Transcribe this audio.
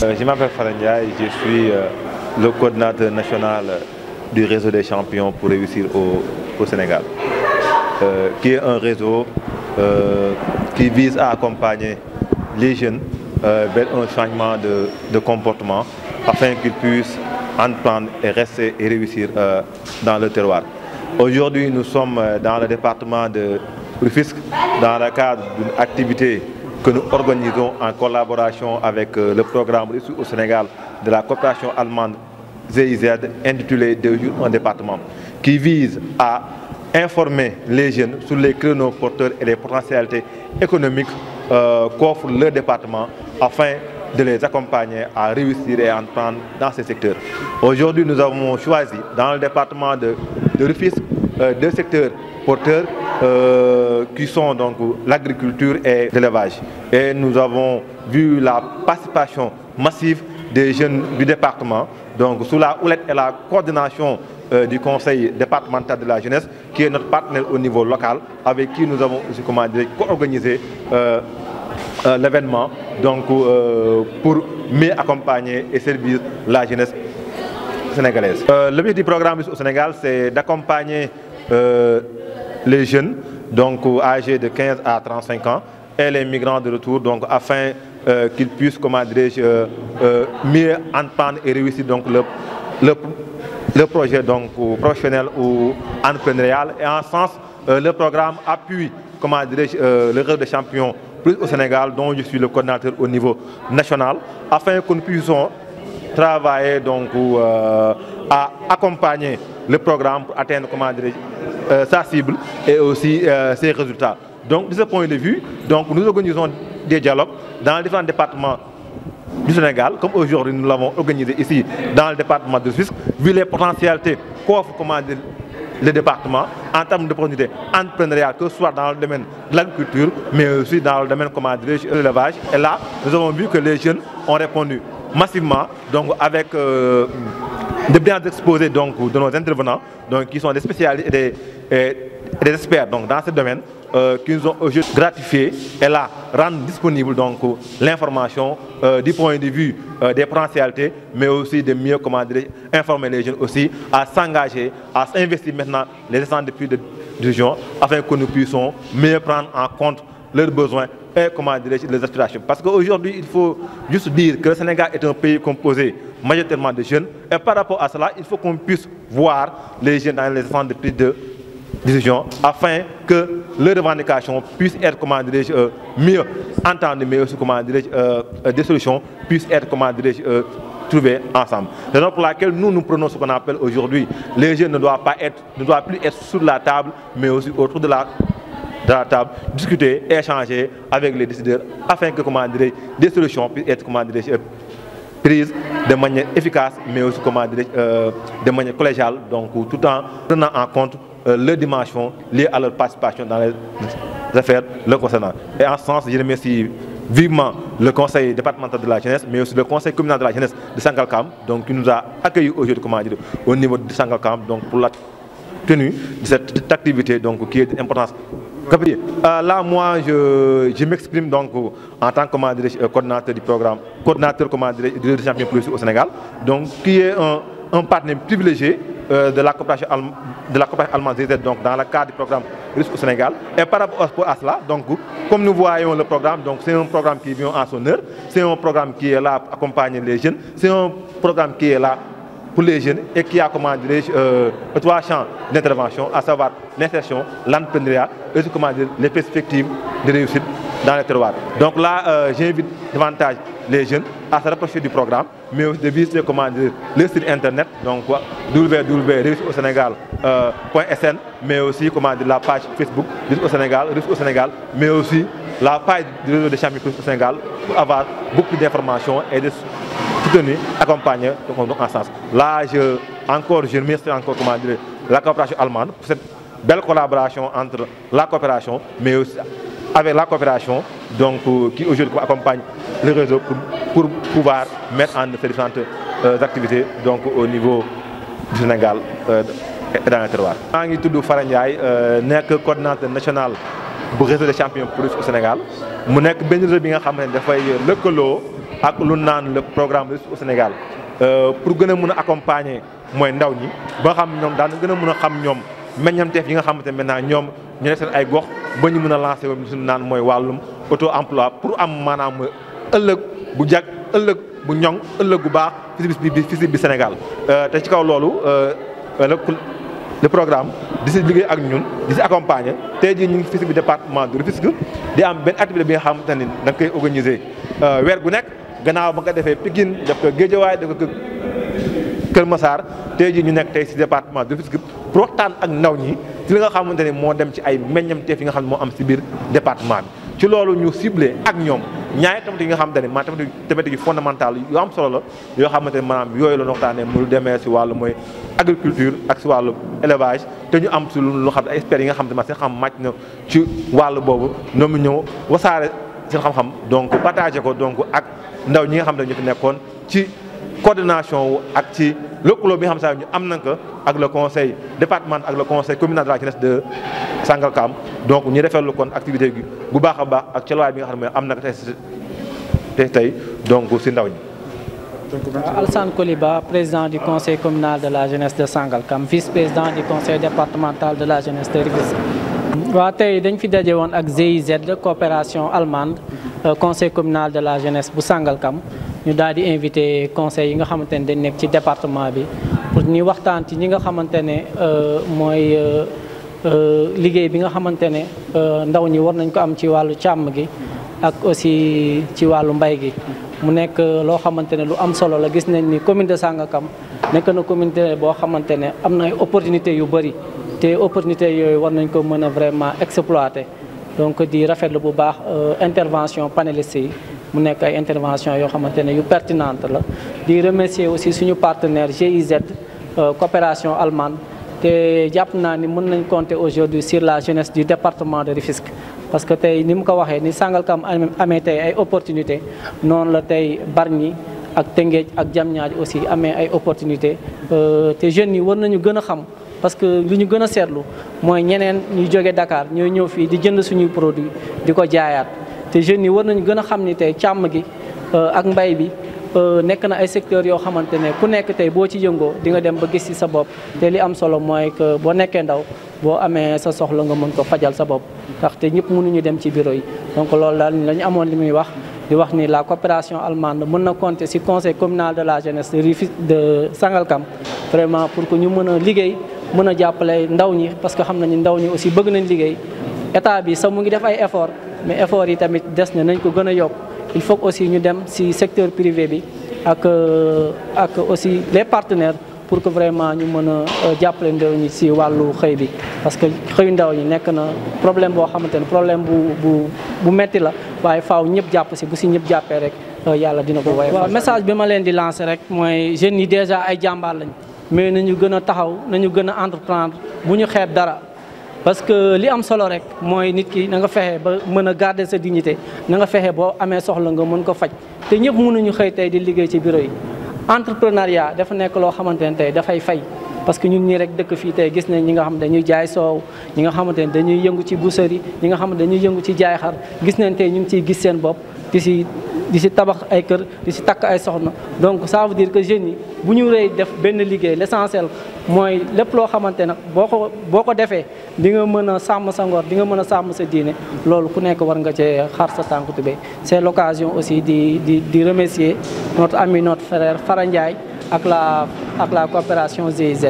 Je m'appelle Fara Ndiaye, je suis le coordinateur national du réseau des champions pour réussir au Sénégal, qui est un réseau qui vise à accompagner les jeunes vers un changement de comportement afin qu'ils puissent entreprendre et rester et réussir dans le terroir. Aujourd'hui, nous sommes dans le département de Rufisque dans le cadre d'une activité que nous organisons en collaboration avec le programme Réussir au Sénégal de la coopération allemande GIZ intitulé 2 jours un département, qui vise à informer les jeunes sur les créneaux porteurs et les potentialités économiques qu'offre le département afin de les accompagner à réussir et à entreprendre dans ces secteurs. Aujourd'hui, nous avons choisi dans le département de Rufisque 2 secteurs porteurs qui sont donc l'agriculture et l'élevage. Et nous avons vu la participation massive des jeunes du département, donc sous la houlette et la coordination du conseil départemental de la jeunesse, qui est notre partenaire au niveau local, avec qui nous avons aussi co-organisé l'événement donc, pour mieux accompagner et servir la jeunesse sénégalaise. L'objectif du programme au Sénégal, c'est d'accompagner les jeunes donc âgés de 15 à 35 ans et les migrants de retour donc, afin qu'ils puissent mieux entreprendre et réussir donc, le projet donc, professionnel ou entrepreneurial. Et en ce sens, le programme appuie le réseau des champions plus au Sénégal, dont je suis le coordinateur au niveau national, afin que nous puissions travailler donc, à accompagner le programme pour atteindre sa cible et aussi ses résultats. Donc de ce point de vue, donc, nous organisons des dialogues dans les différents départements du Sénégal, comme aujourd'hui nous l'avons organisé ici dans le département de Suisse, vu les potentialités qu'offre le département en termes d'opportunités entrepreneuriales, que ce soit dans le domaine de l'agriculture, mais aussi dans le domaine de l'élevage. Et là, nous avons vu que les jeunes ont répondu massivement, donc avec de bien exposés donc, de nos intervenants, donc, qui sont des spécialistes et des experts donc, dans ce domaine, qui nous ont aujourd'hui gratifiés et là rendent disponible l'information du point de vue des potentialités, mais aussi de mieux informer les jeunes aussi à s'engager, à s'investir maintenant les essents depuis de région afin que nous puissions mieux prendre en compte leurs besoins et les aspirations. Parce qu'aujourd'hui, il faut juste dire que le Sénégal est un pays composé majoritairement de jeunes et par rapport à cela, il faut qu'on puisse voir les jeunes dans les essents de plus de décision afin que leurs revendications puissent être mieux entendues, mais aussi des solutions puissent être trouvées ensemble. C'est donc pour laquelle nous prenons ce qu'on appelle aujourd'hui les jeunes ne doivent plus être sur la table, mais aussi autour de la table, discuter, échanger avec les décideurs afin que des solutions puissent être prises de manière efficace, mais aussi de manière collégiale, donc tout en prenant en compte leurs dimensions liées à leur participation dans les affaires le concernant. Et en ce sens, je remercie vivement le conseil départemental de la jeunesse, mais aussi le conseil communal de la jeunesse de Sangalkam, donc, qui nous a accueillis aujourd'hui au niveau de Sangalkam donc, pour la tenue de cette activité donc, qui est d'importance. Là, moi, je m'exprime donc en tant que coordinateur du programme, coordinateur du réseau des champions plus au Sénégal, donc, qui est un partenaire privilégié de la coopération allemande donc dans le cadre du programme Réussir au Sénégal. Et par rapport à cela, donc, comme nous voyons le programme, c'est un programme qui vient en son heure, c'est un programme qui est là pour accompagner les jeunes, c'est un programme qui est là pour les jeunes et qui a 3 champs d'intervention, à savoir l'insertion, l'entrepreneuriat et les perspectives de réussite dans les terroirs. Donc là, j'invite davantage les jeunes à se rapprocher du programme, mais aussi de visiter le site internet, donc www.reussirausénégal.sn, mais aussi la page Facebook Réussir au Sénégal, mais aussi la page du réseau des champions au Sénégal pour avoir beaucoup d'informations et de soutenu, accompagné en ce sens. Là, je remercie encore la coopération allemande pour cette belle collaboration entre la coopération, mais aussi avec la coopération donc, qui aujourd'hui accompagne le réseau pour pouvoir mettre en œuvre ces différentes activités donc, au niveau du Sénégal et dans le terroir. Je suis Fara Ndiaye, coordinateur national du réseau des champions pour au Sénégal. Je suis un réseau qui ak lu naan le programme Réussite au Sénégal pour gën a mën a accompagner mooy ndaw ñi ba xam ñoom daan gën a mën a xam ñoom meññamteef yi nga xamante ne maintenant ñoom ñu nekk seen ay gox ba ñu mën a lancer woon suñu naan mooy wàllum auto emploi pour am maanaam ëllëg bu jag ëllëg bu ñoŋ ëllëg bu baax fii bi Sénégal te ci kaw loolu le programme di si liggéey ak ñun di si accompagner tey jii ñu ngi fii bi département de Rufisque di am benn activité bi nga xamante ni da nga koy organiser weer gu nekk gannaaw ba nga defee Pikine def ko Guédiawaye def ko Kër Massar tey jii ñu nekk tey si département de Rufisque pour waxtaan ak ndaw ñi ci li nga xamante ni moo dem ci ay meññamteef yi nga xam ne moo am si biir département bi ci loolu ñu ciblé ak ñoom ñaari thématiques yi nga xamante ne maanaam thématiques yu fondamentales yu am solo la yoo xamante ne maanaam yooyu la ñu waxtaanee mu demee si wàllu mooy agriculture ak si wàllu élevage te ñu am si lu xam ne ay experts yi nga xamante ne seen xam màcc na ci wàllu boobu ñoom ñëw wasaare seen xam-xam donc partagé ko donc ak ndaw ñi nga xam ne ñu fi nekkoon ci coordination wu ak ci lëkkaloo bi nga xam ne ñu am nañ ko ak le conseil départemental ak le conseil communal de la jeunesse de Sangalkam donc ñu rafetlu kon activité gi bu baax a baax ak cëlawaay bi nga xam ne am na ko tey donc si ndaw ñi. Alassane Koliba, président du conseil communal de la jeunesse de Sangalkam, vice-président du conseil départemental de la jeunesse de Rufisque. waaw tey dañ fi daje woon ak GIZ coopération allemande conseil communal de la jeunesse bu Sangalkam ñu daal di invité conseil yi nga xamante ne dañ nekk ci département bi pour ñu waxtaan ci ñi nga xamante ne mooy liggéey bi nga xamante ne ndaw ñi war nañ ko am ci wàllu càmm gi ak aussi ci wàllu mbay gi. mu nekk loo xamante ne lu am solo la gis nañ ni commune de Sangalkam nekk na communauté boo xamante ne am na ay opportunités yu bëri te opportunités yooyu war nañ ko mën a vraiment exploiter donc di rafetlu bu baax intervention panélistes yi mu nekk ay intervention yoo xamante ne yu pertinente la di remercier aussi suñu partenaire GIZ coopération allemande te jàpp naa ni mën nañ compter aujourd'hui sur la jeunesse du département de Rufisque parce que tey ni mu ko waxee ni Sangalkam amee tey ay opportunités noonu la tey Bargny ak Tëngéej ak Diamniadio aussi amee ay opportunités te jeunes yi war nañu gën a xam parce que li ñu gën a seetlu mooy ñeneen ñuy jóge Dakar ñooy ñëw fii di jënd suñuy produit di ko jaayaat te jeunes yi war nañu gën a xam ni tey càmm gi ak mbay bi nekk na ay secteurs yoo xamante ne ku nekk tey boo ci yëngoo di nga dem ba gis ci sa bopp te li am solo mooy que boo nekkee ndaw boo amee sa soxla nga mën ko fajal sa bopp ndaxte ñëpp mënuñu dem ci bureau yi donc loolu daal la ñu amoon li muy wax di wax ni la coopération allemande mën na compter ci conseil communal de la jeunesse de Sangalkam vraiment pour que ñu mën a liggéey mën a jàppale ndaw ñi parce que xam nañu ndaw ñi aussi bëgg nañ liggéey état bi sax mu ngi def ay effort mais effort yi tamit des na nañ ko gën a yokk il faut aussi ñu dem ci secteur privé bi ak aussi les partenaires pour que vraiment ñu mën a jàppale ndaw ñi ci wàllu xëy bi parce que xëyu ndaw ñi nekk na problème boo xamante ne problème bu metti la waaye faaw ñëpp jàpp ci bu ci ñëpp jàppee rek yàlla dina ko woye. waaw message bi ma leen di lancer rek mooy jeunes yi déjà ay jàmbaar lañ mais nañu gën a taxaw nañu gën a entreprendre bu ñu xeeb dara parce que li am solo rek mooy nit ki na nga fexe ba mën a garder sa dignité na nga fexe boo amee soxla nga mën ko faj te ñëpp mënuñu xëy tey di liggéey ci bureau yi. entrepreneuriat dafa nekk loo xamante ne tey dafay fay parce que ñun ñii rek dëkk fii tey gis nañ ñi nga xam ne dañuy jaay soow ñi nga xamante ne dañuy yëngu ci boucherie ñi nga xam ne dañuy yëngu ci jaay xar gis nañ tey ñu ngi ciy gis seen bopp di si tabax ay kër di si takk ay soxna donc ça veut dire que jeunes yi bu ñu rëy def benn liggéey l'essentiel mooy lépp loo xamante nag boo ko defee di nga mën a sàmm sa ngor di nga mën a sàmm sa diine loolu ku nekk war nga cee xar sa tànku tubéy c'est l'occasion aussi di remercier notre ami notre frère Fara Ndiaye ak la coopération GIZ